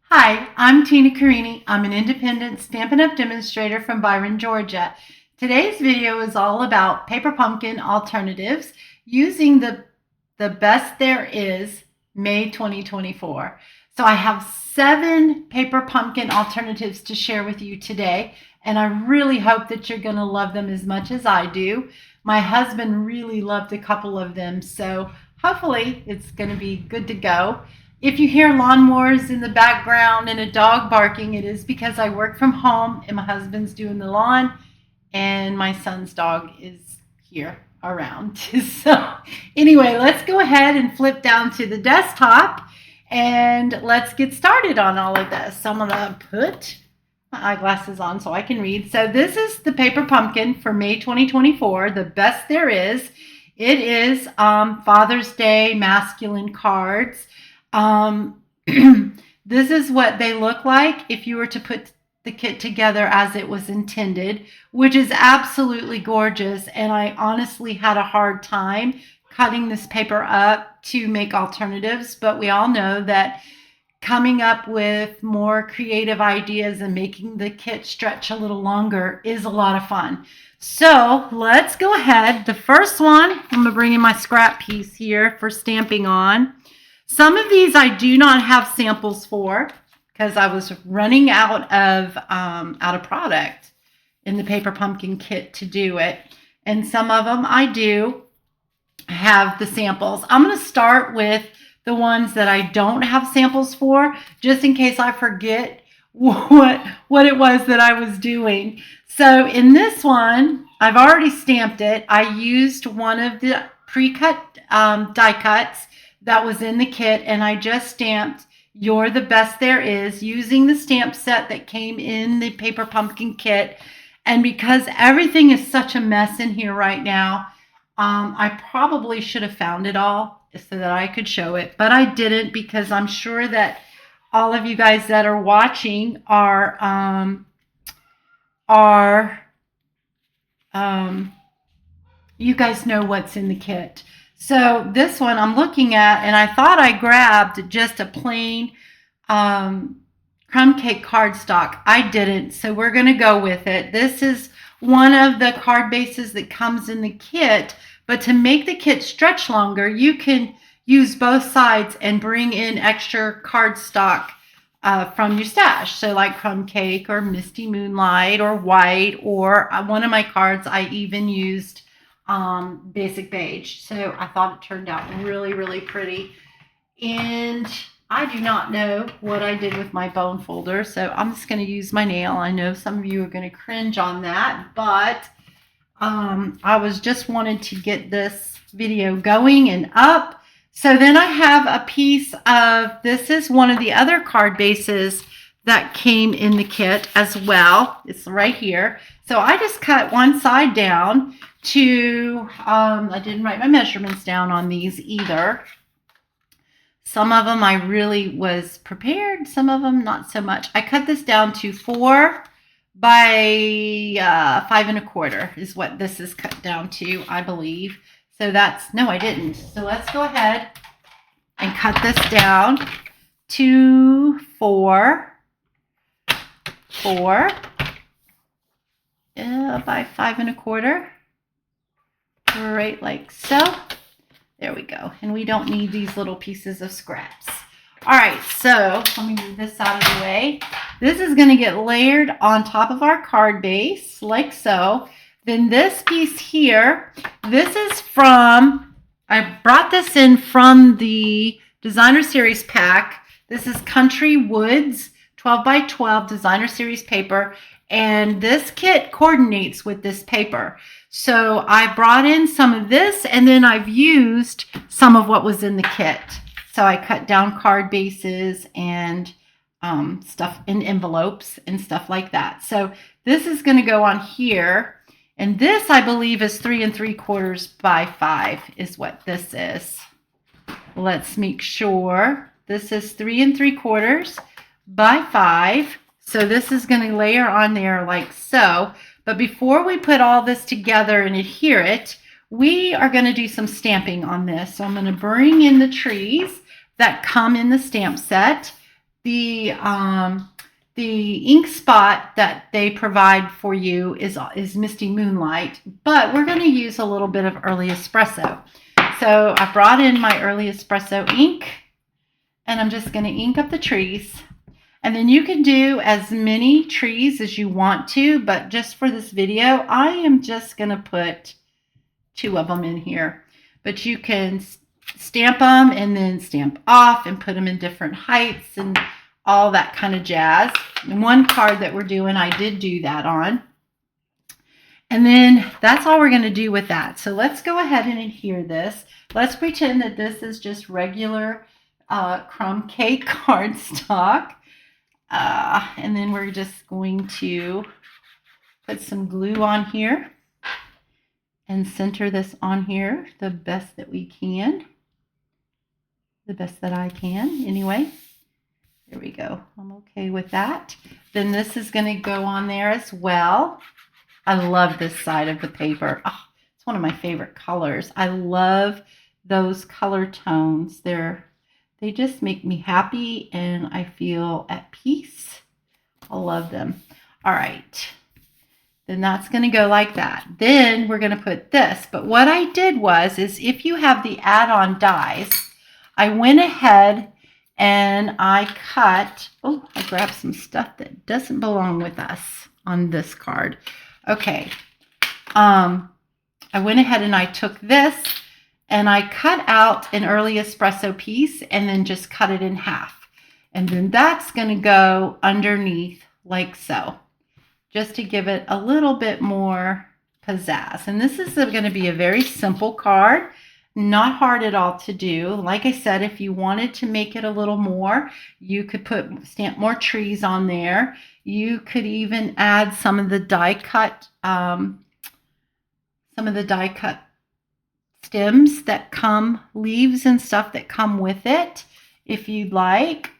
Hi, I'm Tina Carini. I'm an independent Stampin' Up! Demonstrator from Byron, Georgia. Today's video is all about paper pumpkin alternatives using the best there is May 2024. So I have 7 paper pumpkin alternatives to share with you today, and I really hope that you're going to love them as much as I do. My husband really loved a couple of them, so hopefully it's going to be good to go. If you hear lawnmowers in the background and a dog barking, it is because I work from home and my husband's doing the lawn and my son's dog is here around. So anyway, let's go ahead and flip down to the desktop and let's get started on all of this. So I'm going to put my eyeglasses on so I can read. So this is the paper pumpkin for May 2024, the best there is. It is Father's Day masculine cards. This is what they look like if you were to put the kit together as it was intended, which is absolutely gorgeous. And I honestly had a hard time cutting this paper up to make alternatives, but we all know that coming up with more creative ideas and making the kit stretch a little longer is a lot of fun. So let's go ahead. The first one, I'm going to bring in my scrap piece here for stamping on. Some of these I do not have samples for because I was running out of product in the paper pumpkin kit to do it. And some of them I do have the samples. I'm going to start with the ones that I don't have samples for, just in case I forget what it was that I was doing. So in this one, I've already stamped it. I used one of the pre-cut die cuts that was in the kit, and I just stamped "You're the Best There Is" using the stamp set that came in the paper pumpkin kit. And because everything is such a mess in here right now, I probably should have found it all so that I could show it, but I didn't, because I'm sure that all of you guys that are watching you guys know what's in the kit. So this one I'm looking at, and I thought I grabbed just a plain crumb cake cardstock. I didn't, so we're going to go with it. This is one of the card bases that comes in the kit, but to make the kit stretch longer, you can use both sides and bring in extra cardstock from your stash. So like crumb cake or Misty Moonlight or white, or one of my cards I even used basic beige. So I thought it turned out really, really pretty. And I do not know what I did with my bone folder, so I'm just going to use my nail. I know some of you are going to cringe on that, but I was just wanted to get this video going and up. So then I have a piece of, this is one of the other card bases that came in the kit as well. It's right here. So I just cut one side down to, I didn't write my measurements down on these either. Some of them I really was prepared, some of them not so much. I cut this down to 4 by 5 1/4 is what this is cut down to, I believe. So that's, no, I didn't. So let's go ahead and cut this down to 4 by 5 1/4. Right, like so. There we go. And we don't need these little pieces of scraps. All right, so let me move this out of the way. This is going to get layered on top of our card base, like so. Then this piece here, this is from, I brought this in from the Designer Series pack. This is Country Woods 12 by 12 Designer Series paper. And this kit coordinates with this paper. So I brought in some of this, and then I've used some of what was in the kit. So I cut down card bases and stuff in envelopes and stuff like that. So this is going to go on here. And this, I believe, is 3 3/4 by 5 is what this is. Let's make sure. This is 3 3/4 by 5. So this is going to layer on there like so. But before we put all this together and adhere it, we are going to do some stamping on this. So I'm going to bring in the trees that come in the stamp set. the ink spot that they provide for you is Misty Moonlight, but we're going to use a little bit of Early Espresso. So I brought in my Early Espresso ink, and I'm just going to ink up the trees. And then you can do as many trees as you want to, but just for this video, I am just going to put 2 of them in here. But you can stamp them and then stamp off and put them in different heights and all that kind of jazz. And one card that we're doing, I did do that on. And then that's all we're going to do with that. So let's go ahead and adhere this. Let's pretend that this is just regular crumb cake cardstock. And then we're just going to put some glue on here and center this on here the best that we can. The best that I can, anyway. There we go. I'm okay with that. Then this is going to go on there as well. I love this side of the paper. Oh, it's one of my favorite colors. I love those color tones. They just make me happy and I feel at peace. I love them. All right. Then that's going to go like that. Then we're going to put this. But what I did is if you have the add-on dies, I went ahead and I cut, I grabbed some stuff that doesn't belong with us on this card. Okay. I went ahead and I took this and I cut out an Early Espresso piece and then just cut it in half. And then that's going to go underneath like so, just to give it a little bit more pizzazz. And this is going to be a very simple card. Not hard at all to do. Like I said, if you wanted to make it a little more, you could stamp more trees on there. You could even add some of the die cut stems that come, leaves and stuff that come with it. If you'd like,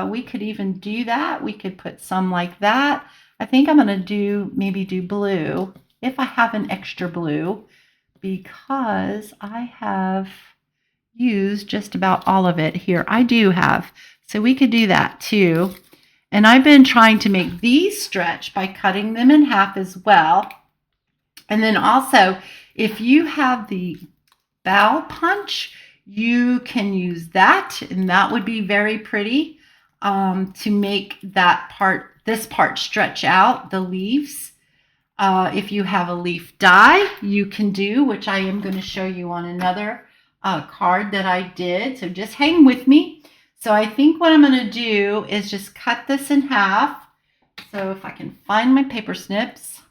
we could even do that. We could put some like that. I think I'm going to maybe do blue if I have an extra blue, because I have used just about all of it here. I do have. So we could do that too. And I've been trying to make these stretch by cutting them in half as well. And then also, if you have the bow punch, you can use that. And that would be very pretty to make this part stretch out, the leaves. If you have a leaf die, you can do, which I am going to show you on another card that I did. So just hang with me. So I think what I'm going to do is just cut this in half. So if I can find my paper snips,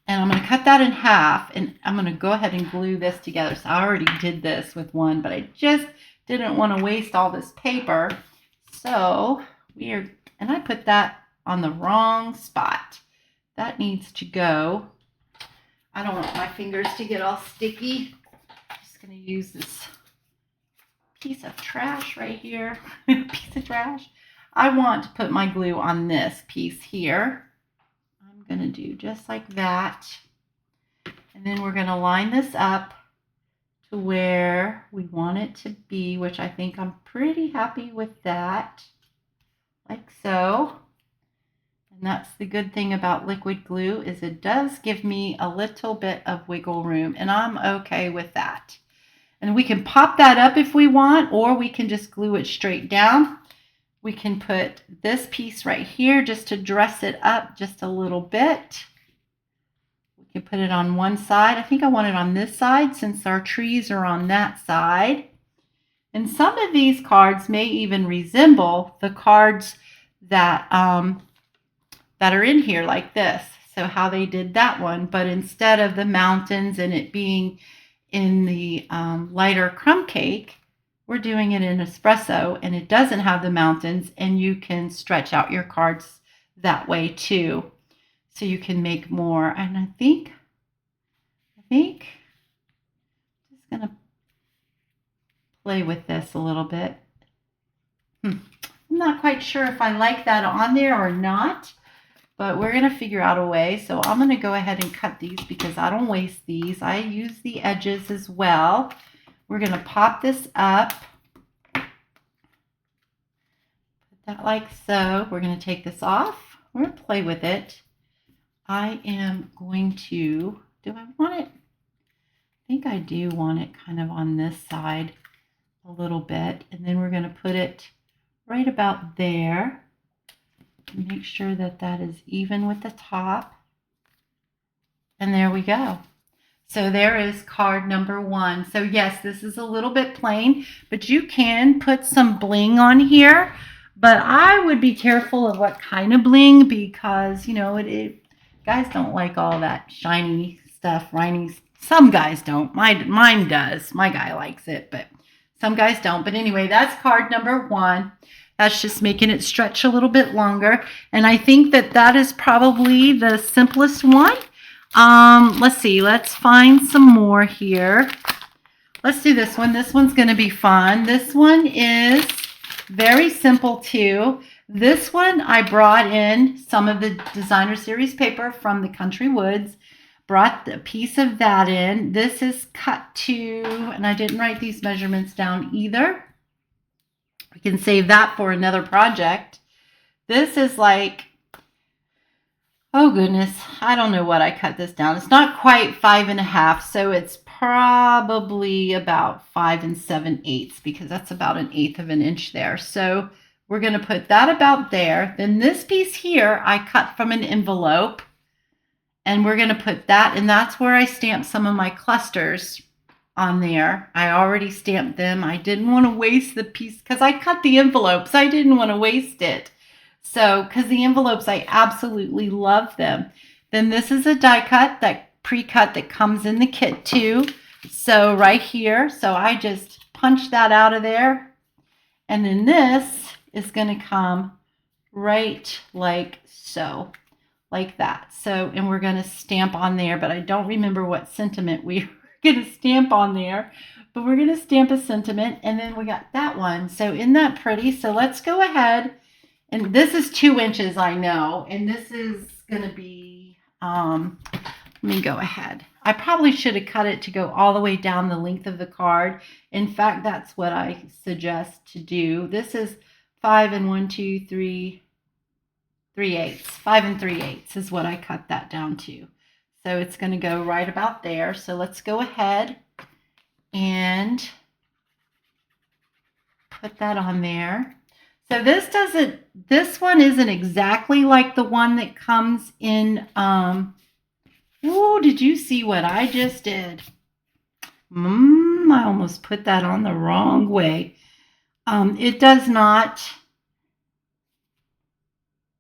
and I'm going to cut that in half, and I'm going to go ahead and glue this together. So I already did this with one, but I just didn't want to waste all this paper. So and I put that on the wrong spot. That needs to go. I don't want my fingers to get all sticky. I'm just going to use this piece of trash right here. Piece of trash. I want to put my glue on this piece here. I'm going to do just like that. And then we're going to line this up to where we want it to be, which I think I'm pretty happy with that. Like so. And that's the good thing about liquid glue, is it does give me a little bit of wiggle room, and I'm okay with that. And we can pop that up if we want, or we can just glue it straight down. We can put this piece right here just to dress it up just a little bit. We can put it on one side. I think I want it on this side since our trees are on that side. And some of these cards may even resemble the cards that that are in here, like this. So how they did that one, but instead of the mountains and it being in the lighter crumb cake, we're doing it in espresso, and it doesn't have the mountains, and you can stretch out your cards that way too. So you can make more. And I think I'm just gonna play with this a little bit. I'm not quite sure if I like that on there or not, but we're going to figure out a way. So I'm going to go ahead and cut these because I don't waste these. I use the edges as well. We're going to pop this up. Put that like so. We're going to take this off. We're going to play with it. I am going to, do I want it? I think I do want it kind of on this side a little bit. And then we're going to put it right about there. Make sure that that is even with the top. And there we go. So there is card number 1. So yes, this is a little bit plain, but you can put some bling on here. But I would be careful of what kind of bling, because, you know, guys don't like all that shiny stuff. Some guys don't. Mine does. My guy likes it, but some guys don't. But anyway, that's card number 1. That's just making it stretch a little bit longer. And I think that that is probably the simplest one. Let's see. Let's find some more here. Let's do this one. This one's going to be fun. This one is very simple too. This one, I brought in some of the designer series paper from the Country Woods. Brought a piece of that in. This is cut to, and I didn't write these measurements down either. We can save that for another project. This is like, oh goodness, I don't know what I cut this down. It's not quite 5.5, so it's probably about 5 7/8, because that's about 1/8 of an inch there. So we're going to put that about there. Then this piece here, I cut from an envelope, and we're going to put that, and that's where I stamped some of my clusters on there. I already stamped them. I didn't want to waste the piece because I cut the envelopes. I didn't want to waste it. So, because the envelopes, I absolutely love them. Then this is a die cut, that pre-cut that comes in the kit too. So right here, so I just punch that out of there. And then this is going to come right like so, like that. So, and we're going to stamp on there, but I don't remember what sentiment we going to stamp on there, but we're going to stamp a sentiment. And then we got that one. So isn't that pretty? So let's go ahead, and this is 2 inches, I know, and this is going to be, let me go ahead. I probably should have cut it to go all the way down the length of the card. In fact, that's what I suggest to do. This is 5 3/8. 5 3/8 is what I cut that down to. So it's going to go right about there. So let's go ahead and put that on there. So this one isn't exactly like the one that comes in, oh, did you see what I just did? I almost put that on the wrong way. It does not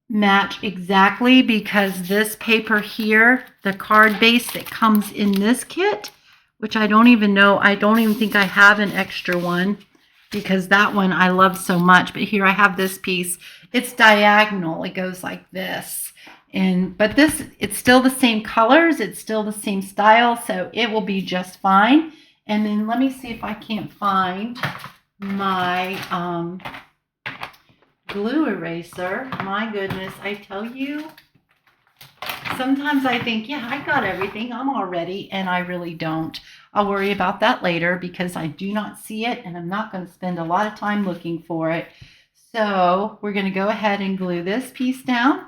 match exactly, because this paper here, the card base that comes in this kit, which I don't even know, I don't even think I have an extra one, because that one I love so much. But here I have this piece. It's diagonal. It goes like this. But this, it's still the same colors. It's still the same style. So it will be just fine. And then let me see if I can't find my glue eraser. My goodness, I tell you, sometimes I think, yeah, I got everything, I'm all ready, and I really don't. I'll worry about that later, because I do not see it, and I'm not going to spend a lot of time looking for it. So we're going to go ahead and glue this piece down,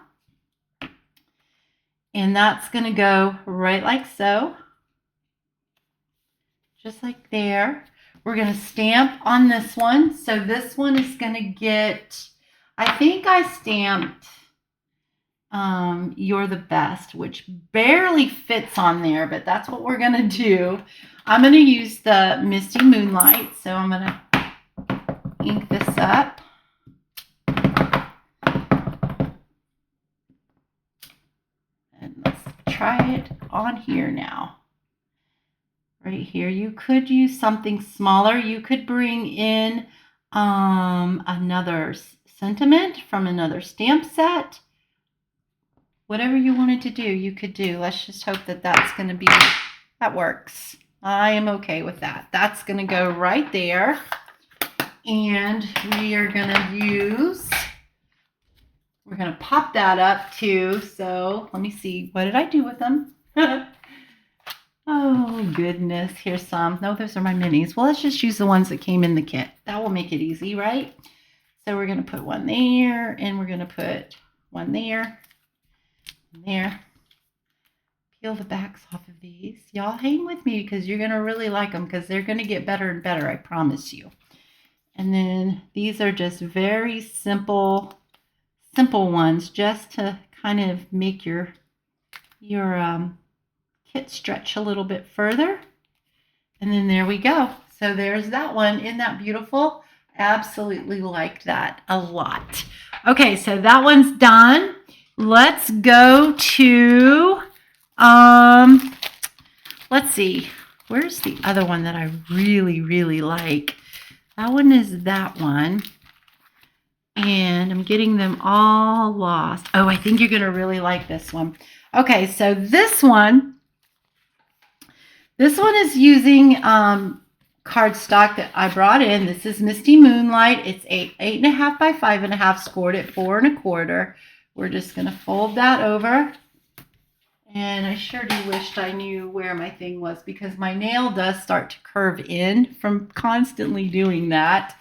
and that's going to go right like so, just like there. We're going to stamp on this one. So this one is going to get, I think I stamped You're the Best, which barely fits on there, but that's what we're going to do. I'm going to use the Misty Moonlight, so I'm going to ink this up. And let's try it on here now. Right here, you could use something smaller. You could bring in another sentiment from another stamp set. Whatever you wanted to do, you could do. Let's just hope that that's going to be, that works. I am okay with that. That's going to go right there. And we are going to use, we're going to pop that up too. So let me see. What did I do with them? Oh, goodness. Here's some. No, those are my minis. Well, let's just use the ones that came in the kit. That will make it easy, right? So we're going to put one there, and we're going to put one there, and there. Peel the backs off of these. Y'all hang with me because you're going to really like them because they're going to get better and better, I promise you. And then these are just very simple ones just to kind of make your kit stretch a little bit further. And then there we go. So there's that one. Isn't that beautiful? Absolutely like that a lot. Okay, so that one's done. Let's go to, let's see. Where's the other one that I really, really like? That one is that one. And I'm getting them all lost. Oh, I think you're going to really like this one. Okay, so this one is using cardstock that I brought in. This is Misty Moonlight. It's 8.5 by 5.5, scored at 4 1/4. We're just going to fold that over. And I sure do wished I knew where my thing was because my nail does start to curve in from constantly doing that.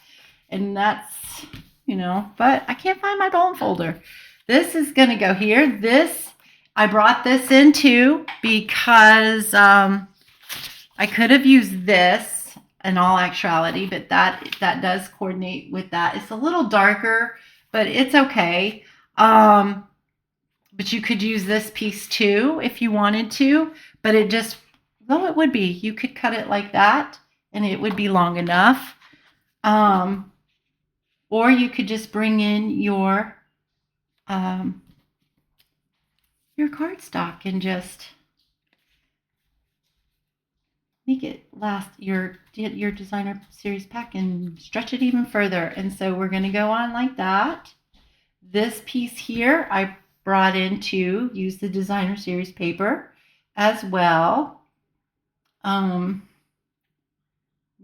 And that's, you know, but I can't find my bone folder. This is going to go here. This, I brought this in too because I could have used this in all actuality, but that does coordinate with that. It's a little darker, but it's okay. But you could use this piece too if you wanted to, but it just, well, it would be. You could cut it like that and it would be long enough. Or you could just bring in your cardstock and just make it last your designer series pack and stretch it even further. And so we're going to go on like that. This piece here I brought in to use the designer series paper as well.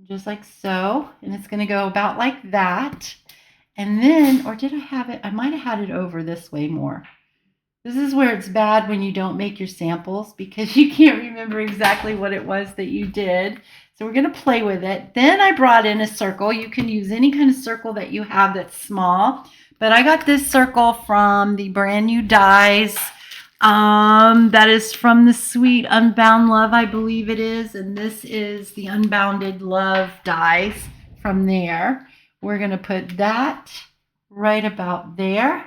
Just like so. And it's going to go about like that. And then, or did I have it? I might have had it over this way more. This is where it's bad when you don't make your samples because you can't remember exactly what it was that you did. So we're going to play with it. Then I brought in a circle. You can use any kind of circle that you have that's small. But I got this circle from the Brand New Dies. That is from the Sweet Unbound Love, I believe it is. And this is the Unbounded Love dies from there. We're going to put that right about there.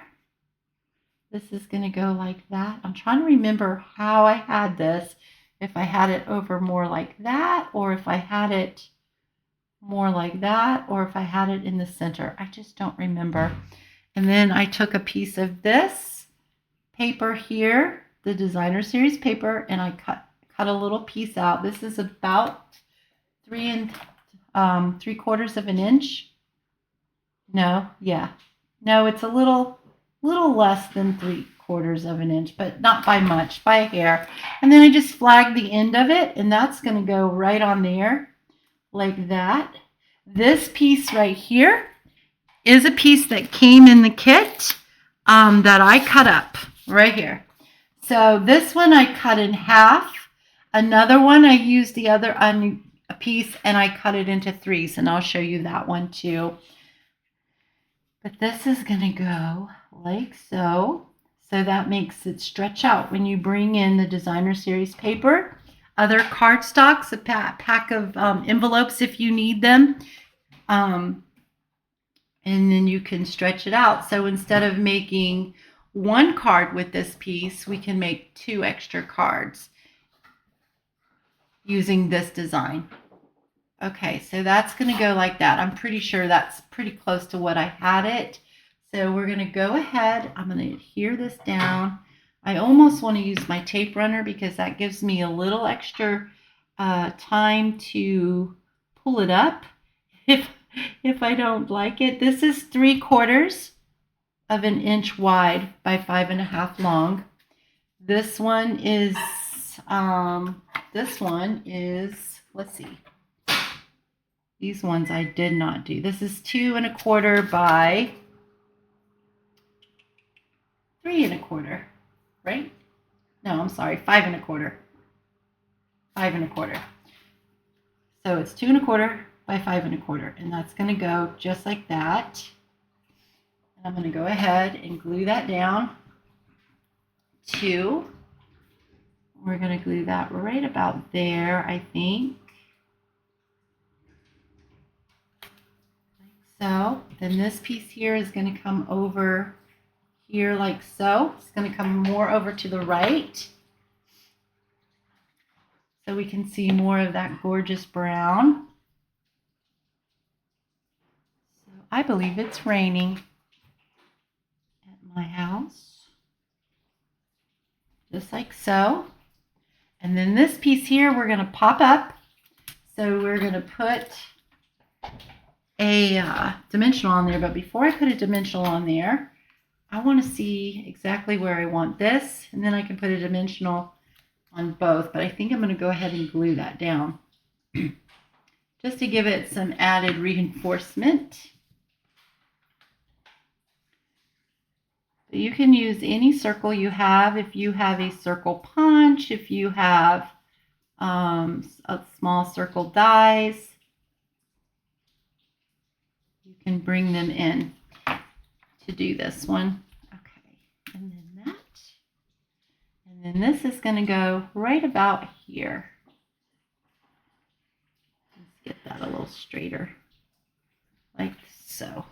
This is going to go like that. I'm trying to remember how I had this. If I had it over more like that, or if I had it more like that, or if I had it in the center. I just don't remember. And then I took a piece of this paper here, the designer series paper, and I cut a little piece out. This is about 3 3/4 of an inch. No, yeah. No, it's a little less than 3/4 of an inch, but not by much, by a hair. And then I just flagged the end of it, and that's going to go right on there like that. This piece right here is a piece that came in the kit that I cut up right here. So this one I cut in half. Another one I used the other a piece and I cut it into 3s, and I'll show you that one too. But this is going to go like so. So that makes it stretch out when you bring in the designer series paper. Other cardstocks, a pack of envelopes if you need them. And then you can stretch it out. So instead of making 1 card with this piece, we can make 2 extra cards using this design. Okay, so that's going to go like that. I'm pretty sure that's pretty close to what I had it. So we're going to go ahead. I'm going to adhere this down. I almost want to use my tape runner because that gives me a little extra time to pull it up if I don't like it. This is 3/4 of an inch wide by 5.5 long. This one is, let's see. These ones I did not do. This is 2 1/4 by 3 1/4, right? No, I'm sorry, 5 1/4. 5 1/4. So it's 2 1/4 by 5 1/4, and that's going to go just like that. I'm going to go ahead and glue that down. 2. We're going to glue that right about there, I think. Like so. Then this piece here is going to come over here like so. It's going to come more over to the right, so we can see more of that gorgeous brown. So I believe it's raining at my house. Just like so. And then this piece here we're going to pop up. So we're going to put a dimensional on there. But before I put a dimensional on there, I want to see exactly where I want this. And then I can put a dimensional on both. But I think I'm going to go ahead and glue that down just to give it some added reinforcement. You can use any circle you have. If you have a circle punch, if you have a small circle dies, you can bring them in to do this one. Okay, and then that. And then this is going to go right about here. Let's get that a little straighter, like so.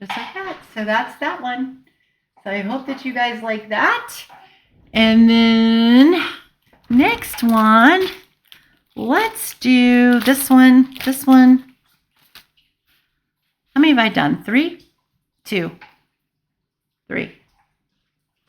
Just like that. So that's that one. So I hope that you guys like that. And then next one, let's do this one. This one. How many have I done? 3? 2? 3.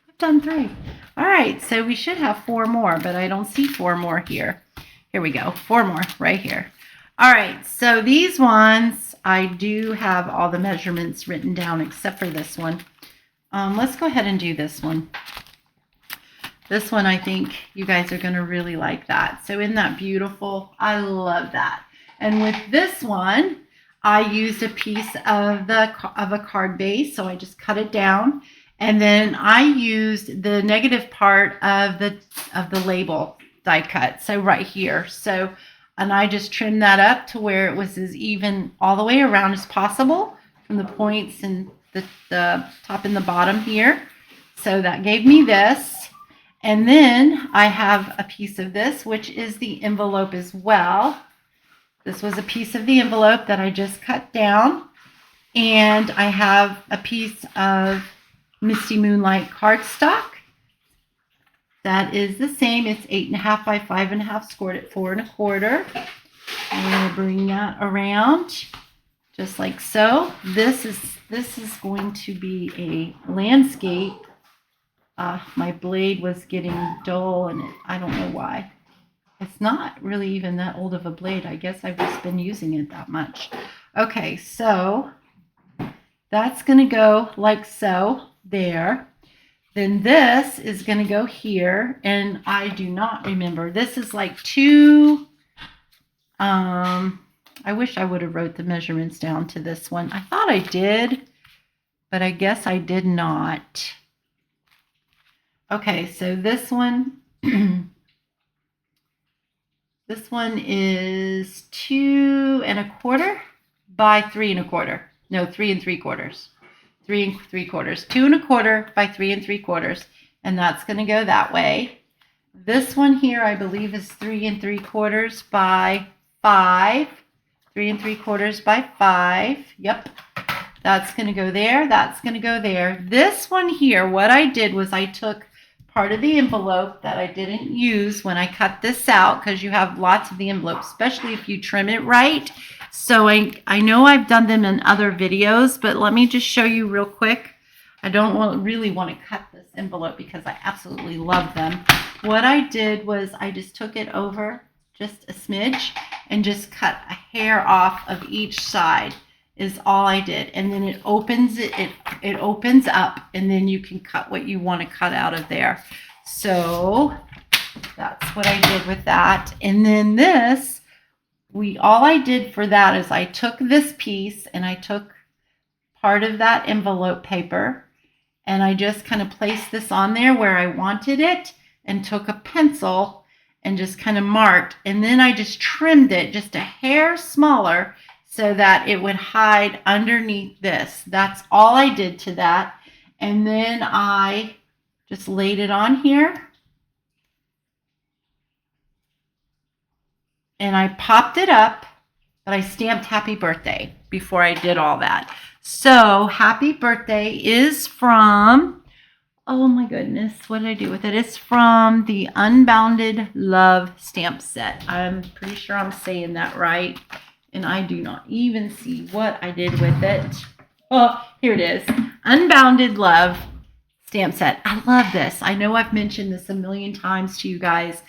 I've done 3. All right. So we should have 4 more, but I don't see 4 more here. Here we go. 4 more right here. All right. So these ones, I do have all the measurements written down except for this one. Let's go ahead and do this one. This one, I think you guys are going to really like that. So isn't that beautiful? I love that. And with this one, I used a piece of a card base. So I just cut it down. And then I used the negative part of the label die cut. So right here. So and I just trimmed that up to where it was as even all the way around as possible from the points and the top and the bottom here. So that gave me this. And then I have a piece of this, which is the envelope as well. This was a piece of the envelope that I just cut down. And I have a piece of Misty Moonlight cardstock. That is the same. It's 8.5 by 5.5, scored at 4 1/4. I'm going to bring that around just like so. This is going to be a landscape. My blade was getting dull, and I don't know why. It's not really even that old of a blade. I guess I've just been using it that much. Okay, so that's going to go like so there. Then this is going to go here, and I do not remember. This is like 2, I wish I would have wrote the measurements down to this one. I thought I did, but I guess I did not. Okay, so this one, this one is 2 1/4 by 3 1/4. No, 3 3/4. 3 3/4. 2 1/4 by 3 3/4. And that's going to go that way. This one here, I believe, is 3 3/4 by 5. 3 3/4 by 5. Yep. That's going to go there. That's going to go there. This one here, what I did was I took part of the envelope that I didn't use when I cut this out, because you have lots of the envelope, especially if you trim it right. So I know I've done them in other videos, but let me just show you real quick. I don't really want to cut this envelope because I absolutely love them. What I did was I just took it over just a smidge and just cut a hair off of each side is all I did. And then it opens it opens up, and then you can cut what you want to cut out of there. So that's what I did with that. And then this, all I did for that is I took this piece and I took part of that envelope paper, and I just kind of placed this on there where I wanted it, and took a pencil and just kind of marked, and then I just trimmed it just a hair smaller so that it would hide underneath this. That's all I did to that. And then I just laid it on here. And I popped it up, but I stamped happy birthday before I did all that. So happy birthday is from, oh my goodness, what did I do with it? It's from the Unbounded Love stamp set. I'm pretty sure I'm saying that right. And I do not even see what I did with it. Oh, here it is. Unbounded Love stamp set. I love this. I know I've mentioned this a million times to you guys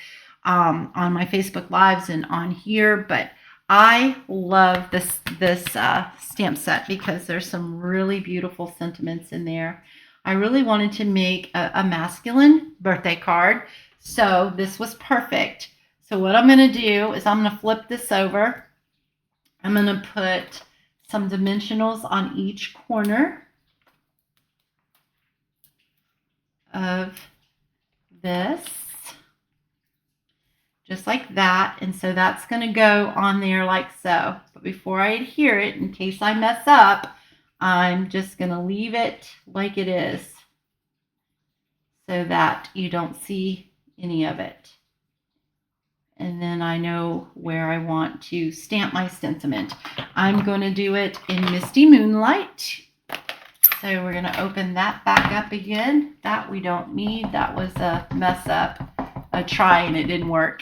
on my Facebook Lives and on here, but I love this stamp set because there's some really beautiful sentiments in there. I really wanted to make a masculine birthday card, so this was perfect. So what I'm going to do is I'm going to flip this over. I'm going to put some dimensionals on each corner of this, just like that. And so that's going to go on there like so. But before I adhere it, in case I mess up, I'm just going to leave it like it is so that you don't see any of it. And then I know where I want to stamp my sentiment. I'm going to do it in Misty Moonlight. So we're going to open that back up again. That we don't need. That was a mess up. A try and it didn't work.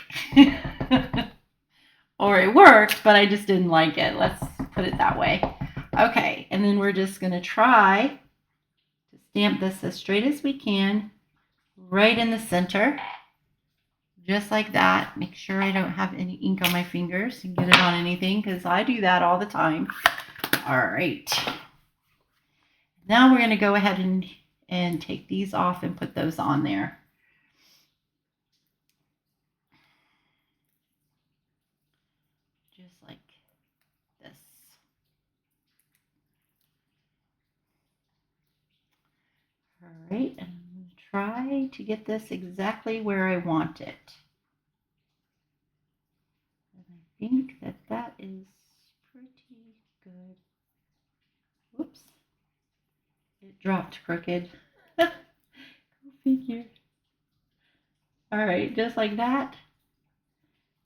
Or it worked, but I just didn't like it. Let's put it that way. Okay, and then we're just going to try to stamp this as straight as we can, right in the center. Just like that. Make sure I don't have any ink on my fingers and get it on anything, because I do that all the time. All right. Now we're going to go ahead and take these off and put those on there. Just like this. All right, and I'm going to try to get this exactly where I want it. And I think that is pretty good. Whoops. It dropped crooked. Go figure. All right, just like that.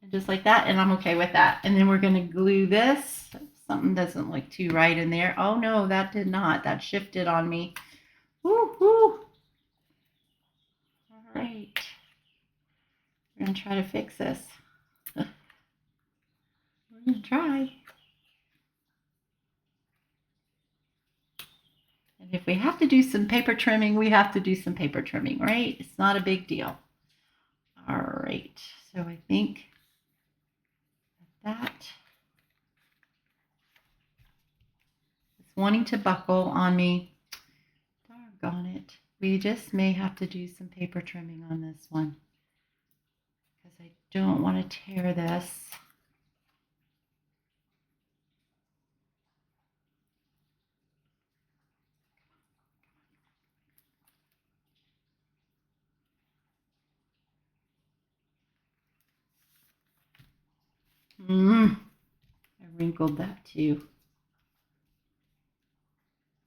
And just like that, and I'm okay with that. And then we're going to glue this. Something doesn't look too right in there. Oh no, that did not. That shifted on me. Woo, woo. All right. We're going to try to fix this. We're going to try. And if we have to do some paper trimming, we have to do some paper trimming, right? It's not a big deal. All right. So I think that it's wanting to buckle on me. Doggone it. We just may have to do some paper trimming on this one, because I don't want to tear this. I wrinkled that too.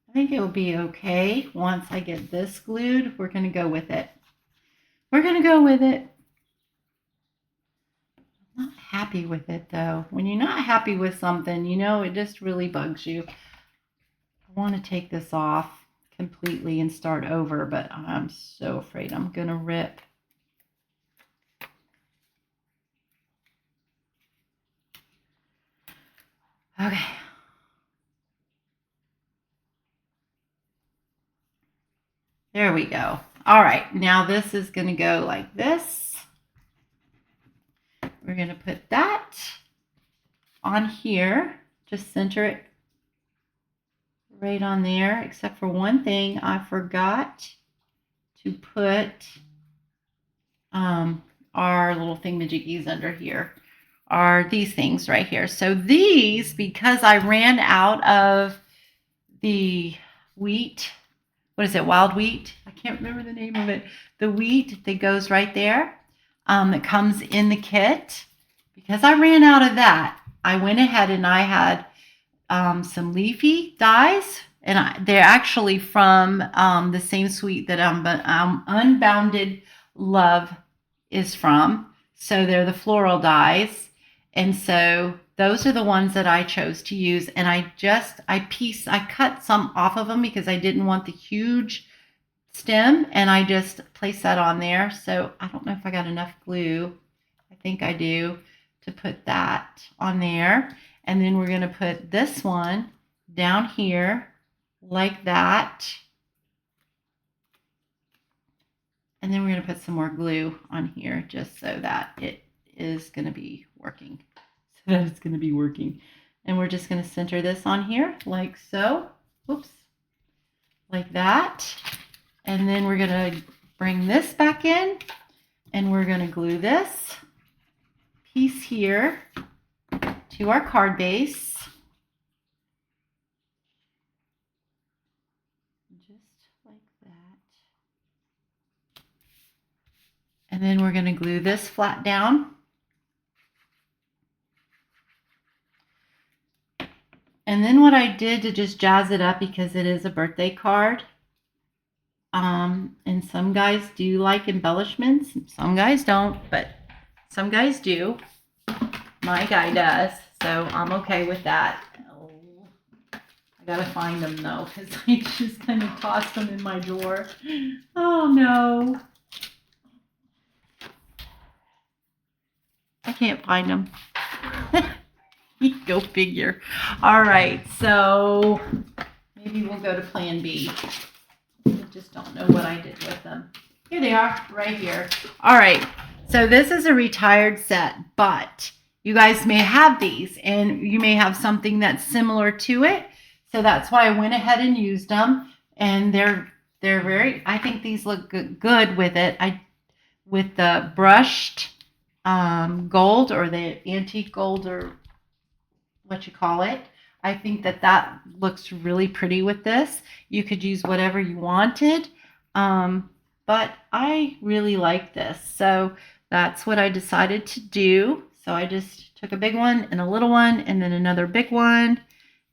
I think it will be okay once I get this glued. We're going to go with it. We're going to go with it. I'm not happy with it though. When you're not happy with something, you know, it just really bugs you. I want to take this off completely and start over, but I'm so afraid I'm going to rip. Okay. There we go. All right, now this is going to go like this. We're going to put that on here. Just center it right on there, except for one thing. I forgot to put our little thingamajiggies under here. Are these things right here. So these, because I ran out of the wheat, what is it, wild wheat? I can't remember the name of it. The wheat that goes right there, that comes in the kit. Because I ran out of that, I went ahead and I had some leafy dies, and they're actually from the same suite that Unbounded Love is from. So they're the floral dies. And so those are the ones that I chose to use. And I cut some off of them because I didn't want the huge stem, and I just placed that on there. So I don't know if I got enough glue. I think I do, to put that on there. And then we're going to put this one down here like that. And then we're going to put some more glue on here just so that it is going to be working. And we're just going to center this on here like so. Oops. Like that. And then we're going to bring this back in, and we're going to glue this piece here to our card base. Just like that. And then we're going to glue this flat down. And then what I did to just jazz it up, because it is a birthday card, and some guys do like embellishments, some guys don't, but some guys do. My guy does, so I'm okay with that. Oh, I gotta find them though, because I just kind of tossed them in my drawer. Oh no. I can't find them. Go figure. All right, so maybe we'll go to plan B. I just don't know what I did with them. Here they are, right here. All right, so this is a retired set, but you guys may have these, and you may have something that's similar to it. So that's why I went ahead and used them, and they're very. I think these look good with it. With the brushed gold, or the antique gold, or what you call it. I think that looks really pretty with this. You could use whatever you wanted, but I really like this. So that's what I decided to do. So I just took a big one and a little one, and then another big one,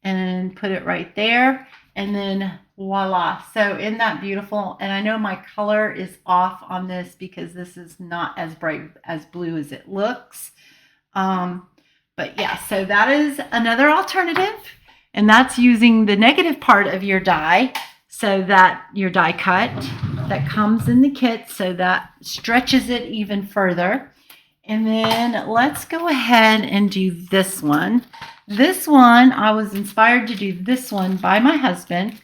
and put it right there, and then voila. So isn't that beautiful? And I know my color is off on this because this is not as bright as blue as it looks. But yeah, so that is another alternative, and that's using the negative part of your die, so that your die cut that comes in the kit, so that stretches it even further. And then let's go ahead and do this one. This one, I was inspired to do this one by my husband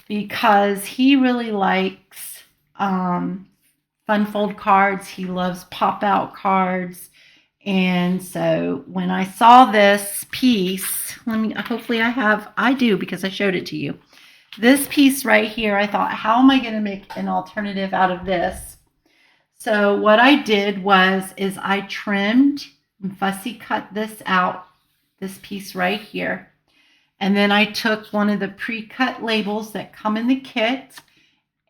because he really likes fun fold cards. He loves pop out cards. And so when I saw this piece, hopefully I do because I showed it to you. This piece right here, I thought, how am I going to make an alternative out of this? So what I did is I trimmed and fussy cut this out, this piece right here. And then I took one of the pre-cut labels that come in the kit,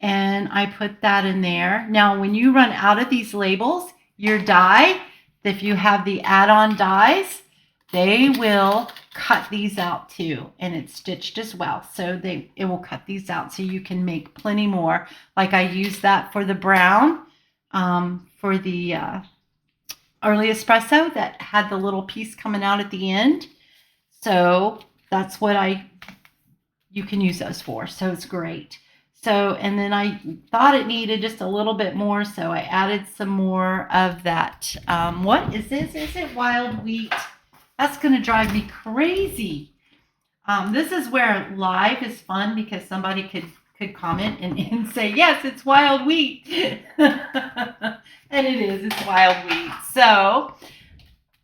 and I put that in there. Now, when you run out of these labels, your die, if you have the add-on dies, they will cut these out too, and it's stitched as well. So it will cut these out so you can make plenty more. Like I used that for the brown, for the early espresso that had the little piece coming out at the end. So that's what you can use those for. So it's great. So, and then I thought it needed just a little bit more, so I added some more of that. What is this? Is it wild wheat? That's going to drive me crazy. This is where live is fun because somebody could comment and say, yes, it's wild wheat. And it is. It's wild wheat. So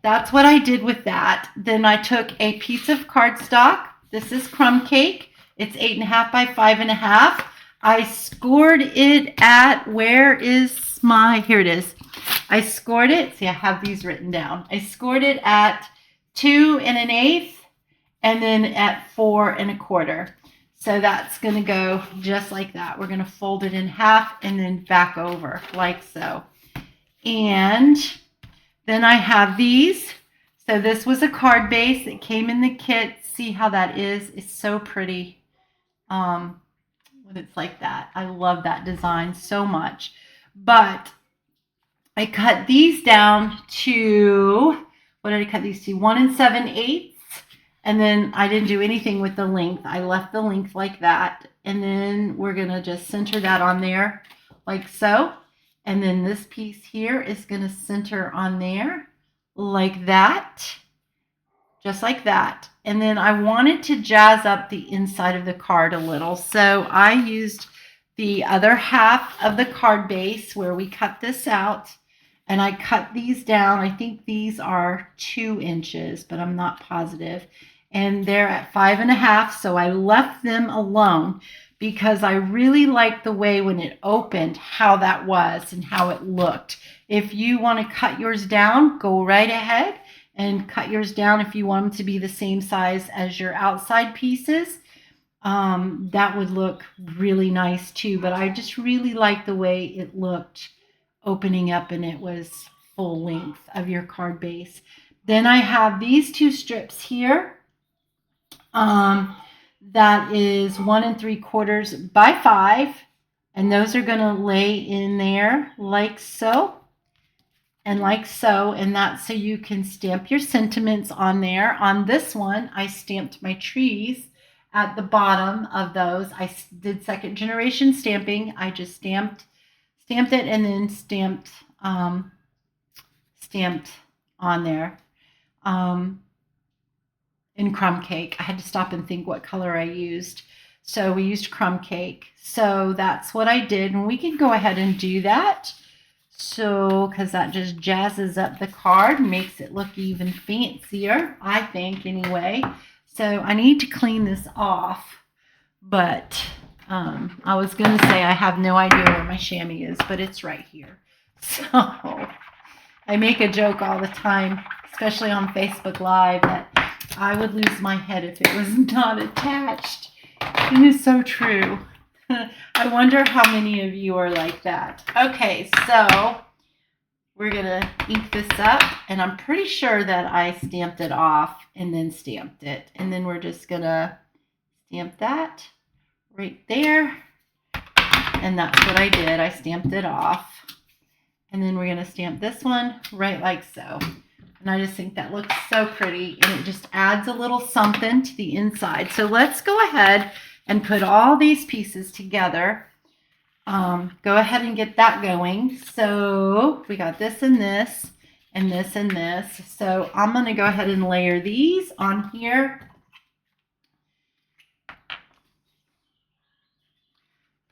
that's what I did with that. Then I took a piece of cardstock. This is Crumb Cake. It's 8.5 by 5.5. I scored it at, here it is. I scored it, see I have these written down. I scored it at 2 1/8 and then at 4 1/4. So that's going to go just like that. We're going to fold it in half and then back over like so. And then I have these. So this was a card base that came in the kit see how that is. It's so pretty when it's like that. I love that design so much. But I cut these down to, what did I cut these to? 1 7/8. And then I didn't do anything with the length. I left the length like that. And then we're going to just center that on there like so. And then this piece here is going to center on there like that. Just like that. And then I wanted to jazz up the inside of the card a little. So I used the other half of the card base where we cut this out. And I cut these down. I think these are 2 inches, but I'm not positive. And they're at 5.5. So I left them alone because I really liked the way when it opened, how that was and how it looked. If you want to cut yours down, go right ahead and cut yours down if you want them to be the same size as your outside pieces. That would look really nice too. But I just really like the way it looked opening up and it was full length of your card base. Then I have these 2 strips here. That is 1 3/4 by 5, and those are going to lay in there like so and like so, and that's so you can stamp your sentiments on there. On this one, I stamped my trees at the bottom of those. I did 2nd generation stamping. I just stamped it and then stamped on there in crumb cake. I had to stop and think what color I used. So we used crumb cake. So that's what I did. And we can go ahead and do that. So, because that just jazzes up the card, makes it look even fancier, I think, anyway. So I need to clean this off. But I was going to say I have no idea where my chamois is, but it's right here. So I make a joke all the time, especially on Facebook Live, that I would lose my head if it was not attached. It is so true. I wonder how many of you are like that. Okay, so we're going to ink this up, and I'm pretty sure that I stamped it off and then stamped it. And then we're just going to stamp that right there. And that's what I did. I stamped it off. And then we're going to stamp this one right like so. And I just think that looks so pretty, and it just adds a little something to the inside. So let's go ahead and put all these pieces together. Go ahead and get that going. So we got this and this and this and this. So I'm going to go ahead and layer these on here.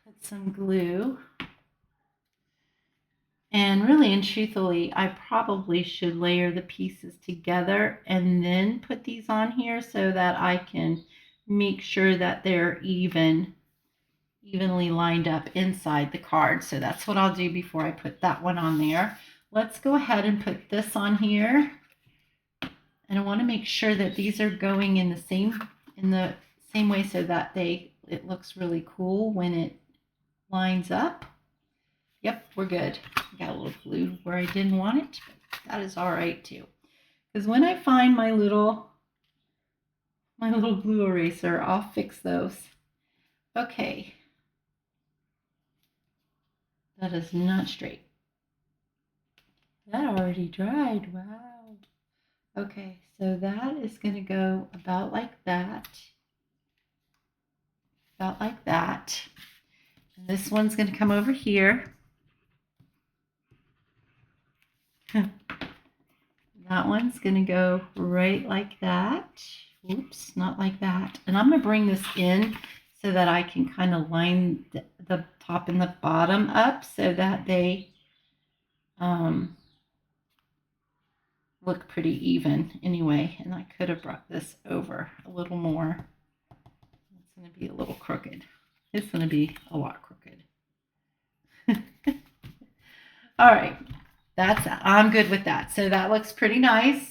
Put some glue. And really and truthfully, I probably should layer the pieces together and then put these on here so that I can make sure that they're evenly lined up inside the card. So that's what I'll do before I put that one on there. Let's go ahead and put this on here. And I want to make sure that these are going in the same way so that it looks really cool when it lines up. Yep, we're good. Got a little glue where I didn't want it, but that is all right too. Because when I find my little glue eraser, I'll fix those. Okay. That is not straight. That already dried. Wow. Okay, so that is going to go about like that. About like that. And this one's going to come over here. That one's going to go right like that. Oops, not like that. And I'm going to bring this in so that I can kind of line the top and the bottom up so that they look pretty even anyway. And I could have brought this over a little more. It's going to be a little crooked. It's going to be a lot crooked. All right. I'm good with that. So that looks pretty nice.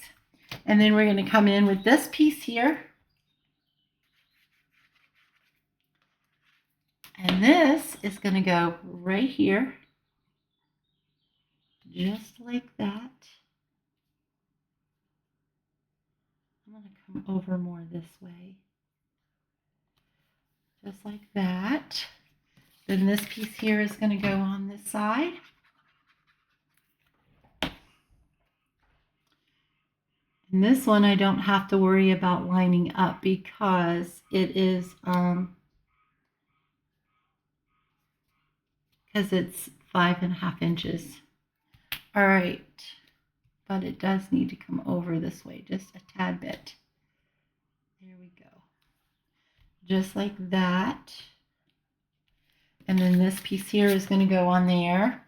And then we're going to come in with this piece here. And this is going to go right here. Just like that. I'm going to come come over more this way. Just like that. Then this piece here is going to go on this side. And this one I don't have to worry about lining up because it is because it's 5.5 inches. All right, but it does need to come over this way just a tad bit. There we go. Just like that. And then this piece here is going to go on there.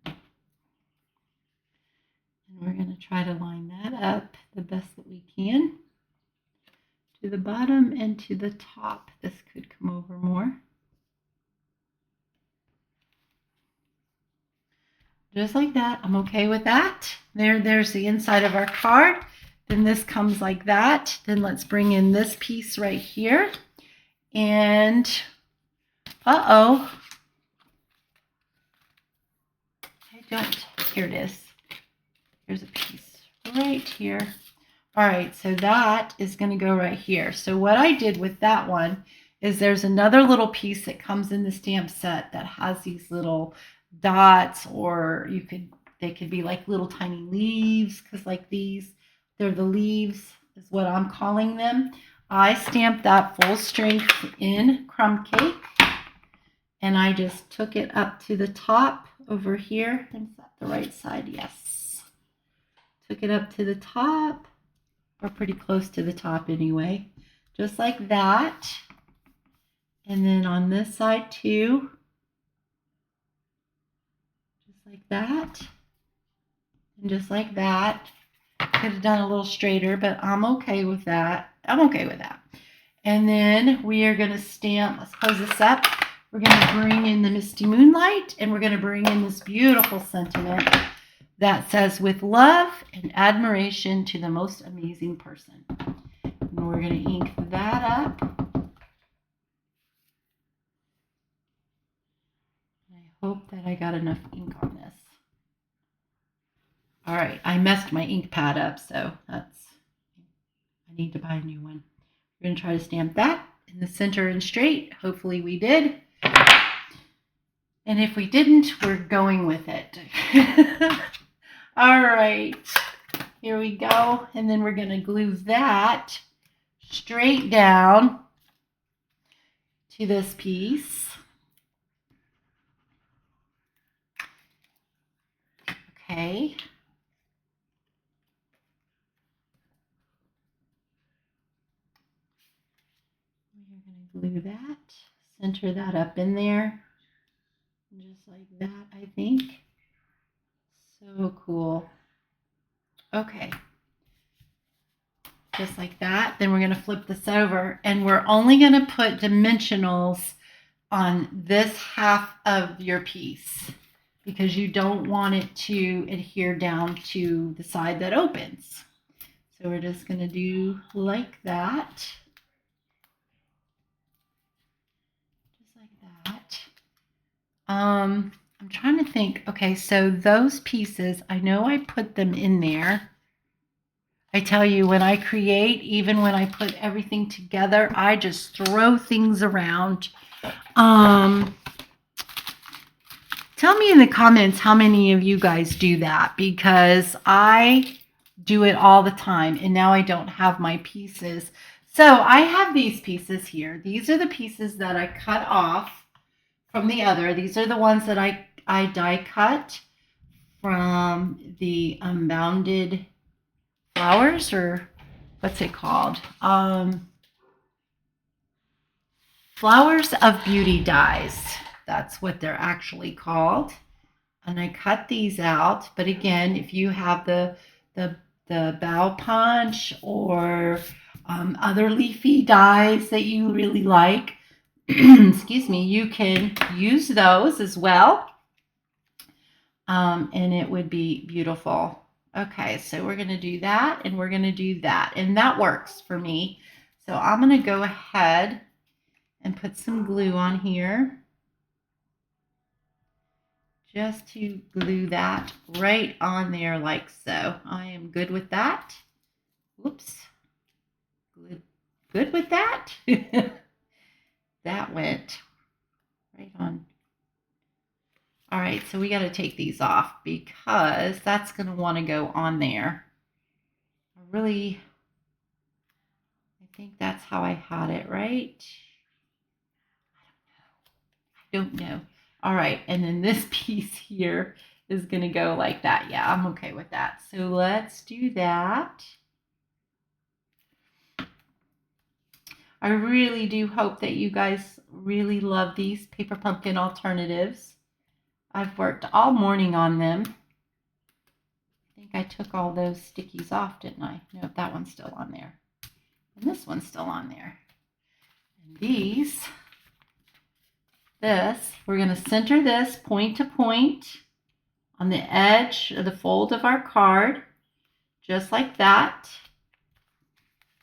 And we're going to try to line that up the best that we can. To the bottom and to the top. This could come over more. Just like that. I'm okay with that. There's the inside of our card. Then this comes like that. Then let's bring in this piece right here. And, uh-oh. Here it is. Here's a piece right here. All right, so that is going to go right here. So what I did with that one is there's another little piece that comes in the stamp set that has these little dots, or they could be like little tiny leaves, because like these, they're the leaves is what I'm calling them. I stamped that full strength in Crumb Cake, and I just took it up to the top over here. Is that the right side? Yes. Took it up to the top, or pretty close to the top anyway, just like that. And then on this side too, just like that, and just like that. Could have done a little straighter, but I'm okay with that. I'm okay with that. And then we are going to stamp, let's close this up. We're going to bring in the Misty Moonlight, and we're going to bring in this beautiful sentiment that says, with love and admiration to the most amazing person. And we're going to ink that up. I hope that I got enough ink on this. All right, I messed my ink pad up, so I need to buy a new one. We're going to try to stamp that in the center and straight. Hopefully we did. And if we didn't, we're going with it. All right, here we go. And then we're going to glue that straight down to this piece. Okay. We're going to glue that, center that up in there, just like that, I think. So cool. Okay. Just like that. Then we're going to flip this over, and we're only going to put dimensionals on this half of your piece because you don't want it to adhere down to the side that opens. So we're just going to do like that. Just like that. I'm trying to think. Okay, so those pieces, I know I put them in there. I tell you, when I create, even when I put everything together, I just throw things around. Tell me in the comments how many of you guys do that, because I do it all the time, and now I don't have my pieces. So I have these pieces here. These are the pieces that I cut off from the other. These are the ones that I die cut from the Unbounded Flowers, or what's it called? Flowers of Beauty dies. That's what they're actually called. And I cut these out. But again, if you have the bow punch or other leafy dies that you really like, excuse me, you can use those as well. And it would be beautiful. Okay, so we're going to do that, and we're going to do that. And that works for me. So I'm going to go ahead and put some glue on here. just to glue that right on there like so. I am good with that. Whoops. Good with that. That went right on. All right, so we got to take these off because that's going to want to go on there. I think that's how I had it, right? I don't know. All right, and then this piece here is going to go like that. Yeah, I'm okay with that. So let's do that. I really do hope that you guys really love these paper pumpkin alternatives. I've worked all morning on them. I think I took all those stickies off, didn't I? No, that one's still on there. And this one's still on there. And we're going to center this point to point on the edge of the fold of our card, just like that.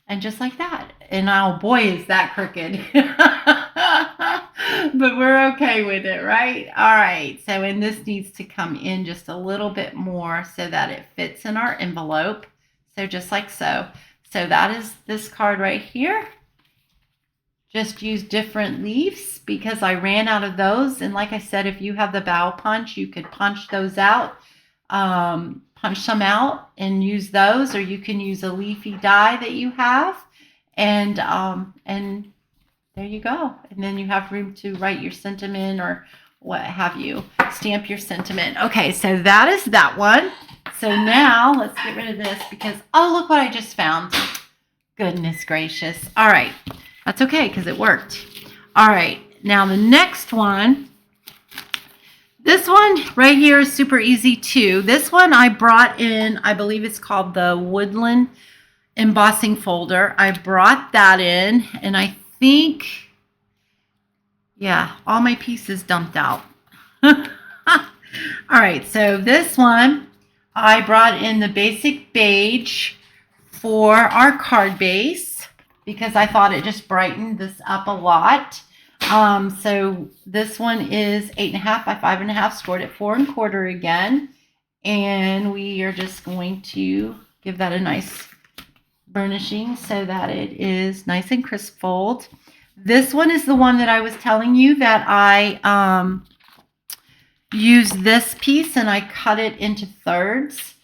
And just like that. And oh boy, is that crooked. But we're okay with it, right? All right. So, and this needs to come in just a little bit more so that it fits in our envelope. So just like so. So that is this card right here. Just use different leaves because I ran out of those. And like I said, if you have the bow punch, you could punch those out. Punch some out and use those, or you can use a leafy die that you have, and there you go. And then you have room to write your sentiment or what have you, stamp your sentiment. Okay, so that is that one. So now let's get rid of this because, oh, look what I just found. Goodness gracious. All right, that's okay because it worked. All right, now the next one. This one right here is super easy too. This one I brought in, I believe it's called the Woodland embossing folder. I brought that in and I think, yeah, all my pieces dumped out. All right, so this one, I brought in the basic beige for our card base because I thought it just brightened this up a lot. So this one is 8.5 by 5.5, scored at 4 1/4 again. And we are just going to give that a nice burnishing so that it is nice and crisp fold. This one is the one that I was telling you that I used this piece and I cut it into thirds.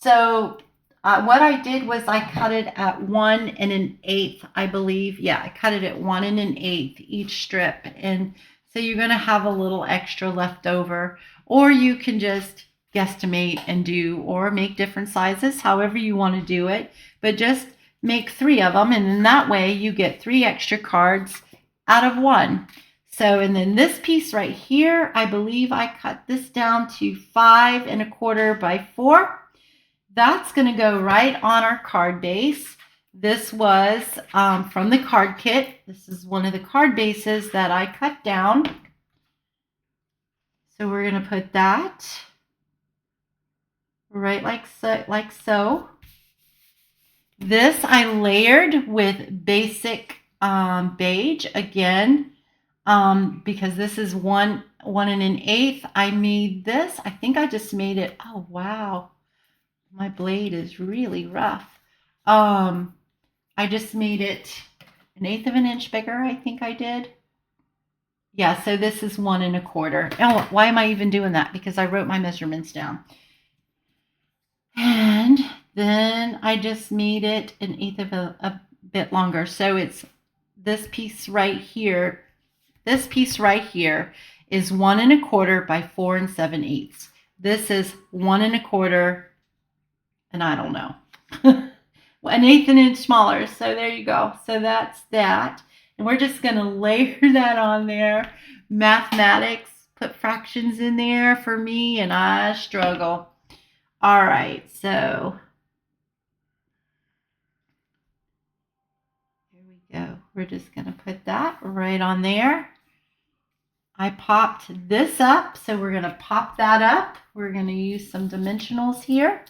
So what I did was I cut it at 1 1/8, I believe. Yeah, I cut it at 1 1/8 each strip. And so you're going to have a little extra left over, or you can just guesstimate and do, or make different sizes, however you want to do it. But just make 3 of them. And then that way you get 3 extra cards out of 1. So, and then this piece right here, I believe I cut this down to 5 1/4 by 4. That's going to go right on our card base. This was from the card kit. This is one of the card bases that I cut down. So we're going to put that right like so. This I layered with basic beige again because this is 1 1/8. I made this. I think I just made it. Oh, wow. My blade is really rough. I just made it 1/8 of an inch bigger, I think I did. Yeah, so this is 1 1/4. Oh, why am I even doing that? Because I wrote my measurements down. And then I just made it 1/8 of a bit longer. So it's this piece right here. This piece right here is 1 1/4 by 4 7/8. This is 1 1/4. And I don't know, 1/8 an inch smaller. So there you go. So that's that. And we're just going to layer that on there. Mathematics, put fractions in there for me, and I struggle. All right, so here we go. We're just going to put that right on there. I popped this up, so we're going to pop that up. We're going to use some dimensionals here.